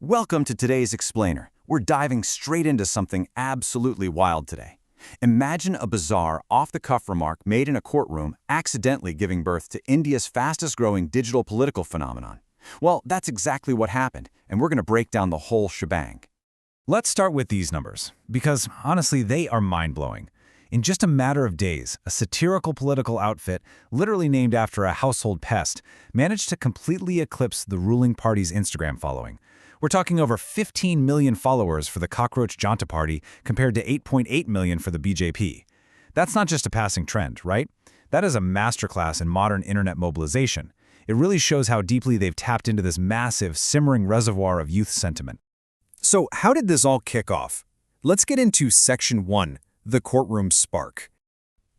Welcome to today's Explainer. We're diving straight into something absolutely wild today. Imagine a bizarre, off-the-cuff remark made in a courtroom accidentally giving birth to India's fastest-growing digital political phenomenon. Well, that's exactly what happened, and we're going to break down the whole shebang. Let's start with these numbers, because honestly, they are mind-blowing. In just a matter of days, a satirical political outfit, literally named after a household pest, managed to completely eclipse the ruling party's Instagram following. We're talking over 15 million followers for the Cockroach Janta Party compared to 8.8 million for the BJP. That's not just a passing trend, right? That is a masterclass in modern internet mobilization. It really shows how deeply they've tapped into this massive, simmering reservoir of youth sentiment. So how did this all kick off? Let's get into Section 1, the courtroom spark.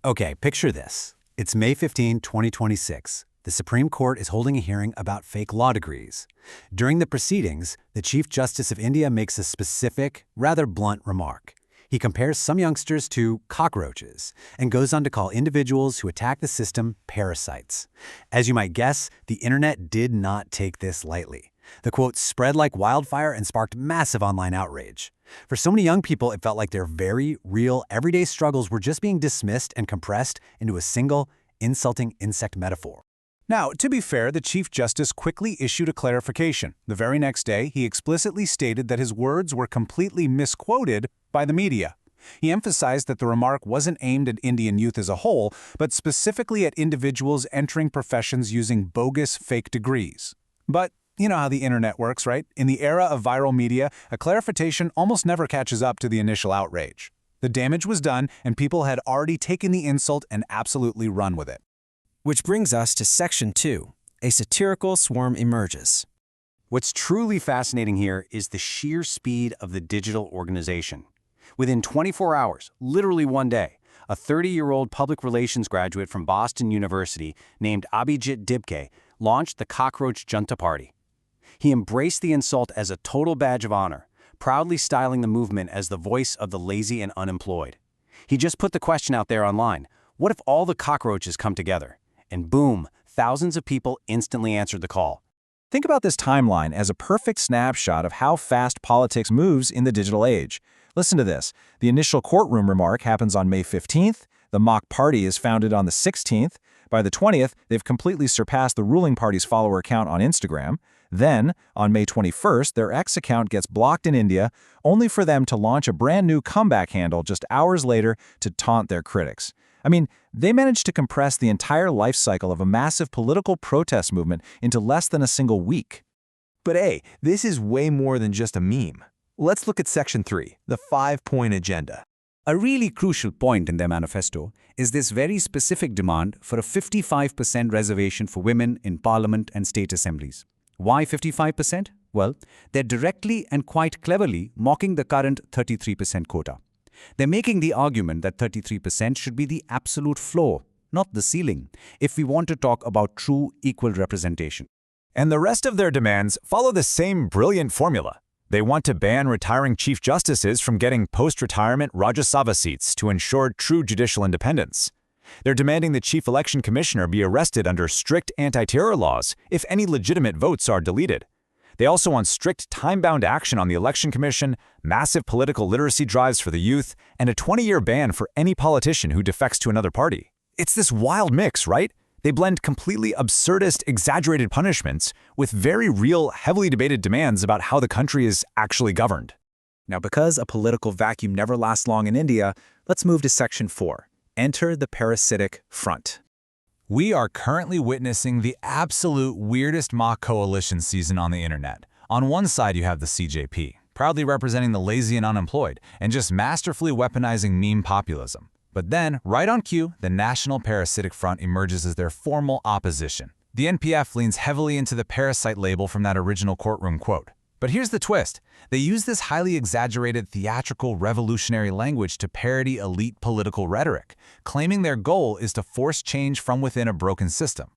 Okay, picture this. It's May 15, 2026. The Supreme Court is holding a hearing about fake law degrees. During the proceedings, the Chief Justice of India makes a specific, rather blunt remark. He compares some youngsters to cockroaches and goes on to call individuals who attack the system parasites. As you might guess, the internet did not take this lightly. The quote spread like wildfire and sparked massive online outrage. For so many young people, it felt like their very real, everyday struggles were just being dismissed and compressed into a single, insulting insect metaphor. Now, to be fair, the Chief Justice quickly issued a clarification. The very next day, he explicitly stated that his words were completely misquoted by the media. He emphasized that the remark wasn't aimed at Indian youth as a whole, but specifically at individuals entering professions using bogus fake degrees. But you know how the internet works, right? In the era of viral media, a clarification almost never catches up to the initial outrage. The damage was done, and people had already taken the insult and absolutely run with it. Which brings us to Section 2, a satirical swarm emerges. What's truly fascinating here is the sheer speed of the digital organization. Within 24 hours, literally one day, a 30-year-old public relations graduate from Boston University named Abhijit Dibke launched the Cockroach Janta Party. He embraced the insult as a total badge of honor, proudly styling the movement as the voice of the lazy and unemployed. He just put the question out there online, what if all the cockroaches come together? And boom, thousands of people instantly answered the call. Think about this timeline as a perfect snapshot of how fast politics moves in the digital age. Listen to this. The initial courtroom remark happens on May 15th. The mock party is founded on the 16th. By the 20th, they've completely surpassed the ruling party's follower count on Instagram. Then, on May 21st, their X account gets blocked in India, only for them to launch a brand new comeback handle just hours later to taunt their critics. I mean, they managed to compress the entire life cycle of a massive political protest movement into less than a single week. But hey, this is way more than just a meme. Let's look at Section 3, the 5-point agenda. A really crucial point in their manifesto is this very specific demand for a 55% reservation for women in parliament and state assemblies. Why 55%? Well, they're directly and quite cleverly mocking the current 33% quota. They're making the argument that 33% should be the absolute floor, not the ceiling, if we want to talk about true equal representation. And the rest of their demands follow the same brilliant formula. They want to ban retiring chief justices from getting post-retirement Rajya Sabha seats to ensure true judicial independence. They're demanding the chief election commissioner be arrested under strict anti-terror laws if any legitimate votes are deleted. They also want strict time-bound action on the election commission, massive political literacy drives for the youth, and a 20-year ban for any politician who defects to another party. It's this wild mix, right? They blend completely absurdist, exaggerated punishments with very real, heavily debated demands about how the country is actually governed. Now, because a political vacuum never lasts long in India, let's move to Section 4. Enter the parasitic front. We are currently witnessing the absolute weirdest mock coalition season on the internet. On one side, you have the CJP, proudly representing the lazy and unemployed, and just masterfully weaponizing meme populism. But then, right on cue, the National Parasitic Front emerges as their formal opposition. The NPF leans heavily into the parasite label from that original courtroom quote. But here's the twist. They use this highly exaggerated, theatrical, revolutionary language to parody elite political rhetoric, claiming their goal is to force change from within a broken system.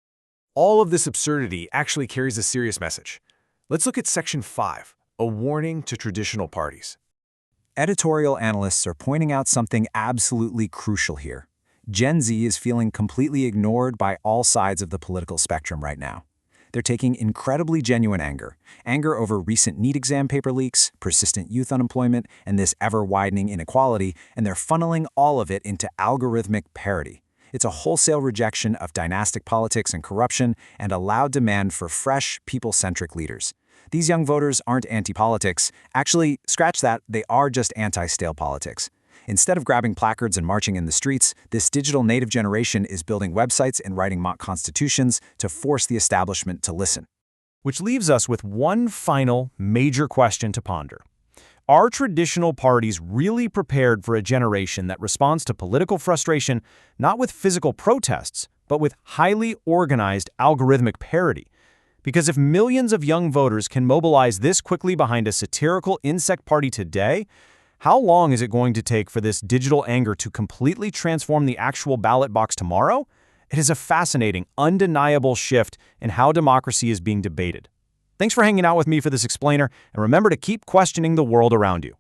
All of this absurdity actually carries a serious message. Let's look at Section 5, a warning to traditional parties. Editorial analysts are pointing out something absolutely crucial here. Gen Z is feeling completely ignored by all sides of the political spectrum right now. They're taking incredibly genuine anger. Anger over recent NEET exam paper leaks, persistent youth unemployment, and this ever-widening inequality, and they're funneling all of it into algorithmic parody. It's a wholesale rejection of dynastic politics and corruption and a loud demand for fresh, people-centric leaders. These young voters aren't anti-politics. Actually, scratch that, they are just anti-stale politics. Instead of grabbing placards and marching in the streets, this digital native generation is building websites and writing mock constitutions to force the establishment to listen. Which leaves us with one final major question to ponder. Are traditional parties really prepared for a generation that responds to political frustration not with physical protests, but with highly organized algorithmic parody? Because if millions of young voters can mobilize this quickly behind a satirical insect party today, how long is it going to take for this digital anger to completely transform the actual ballot box tomorrow? It is a fascinating, undeniable shift in how democracy is being debated. Thanks for hanging out with me for this explainer, and remember to keep questioning the world around you.